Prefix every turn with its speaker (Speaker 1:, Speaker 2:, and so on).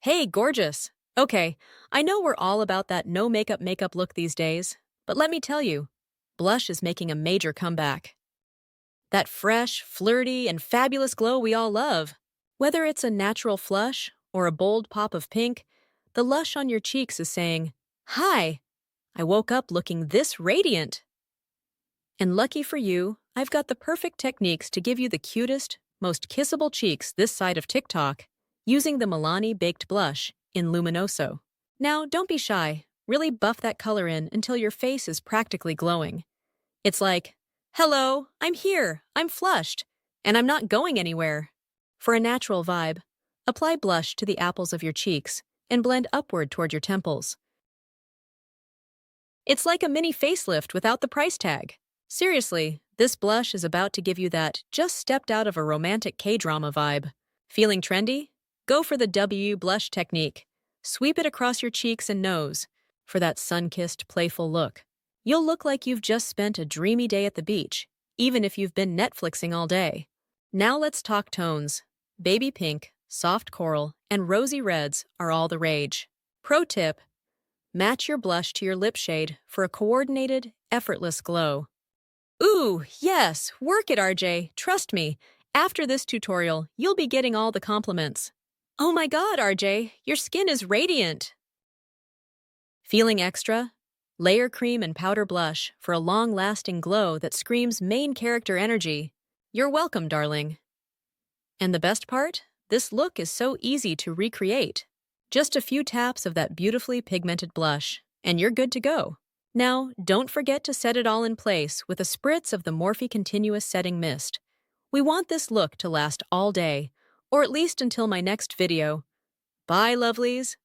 Speaker 1: Hey, gorgeous. Okay, I know we're all about that no makeup look these days, but let me tell you, blush is making a major comeback. That fresh, flirty, and fabulous glow we all love. Whether it's a natural flush or a bold pop of pink, the lush on your cheeks is saying, "Hi, I woke up looking this radiant." And lucky for you, I've got the perfect techniques to give you the cutest, most kissable cheeks this side of TikTok using the Milani Baked Blush in Luminoso. Now, don't be shy. Really buff that color in until your face is practically glowing. It's like, "Hello, I'm here, I'm flushed, and I'm not going anywhere." For a natural vibe, apply blush to the apples of your cheeks and blend upward toward your temples. It's like a mini facelift without the price tag. Seriously, this blush is about to give you that just stepped out of a romantic K-drama vibe. Feeling trendy? Go for the W blush technique. Sweep it across your cheeks and nose for that sun-kissed, playful look. You'll look like you've just spent a dreamy day at the beach, even if you've been Netflixing all day. Now let's talk tones. Baby pink, soft coral, and rosy reds are all the rage. Pro tip: match your blush to your lip shade for a coordinated, effortless glow. Ooh, yes, work it, RJ. Trust me, after this tutorial, you'll be getting all the compliments. Oh my god, RJ, your skin is radiant. Feeling extra? Layer cream and powder blush for a long-lasting glow that screams main character energy. You're welcome, darling. And the best part? This look is so easy to recreate. Just a few taps of that beautifully pigmented blush, and you're good to go. Now, don't forget to set it all in place with a spritz of the Morphe Continuous Setting Mist. We want this look to last all day, or at least until my next video. Bye, lovelies!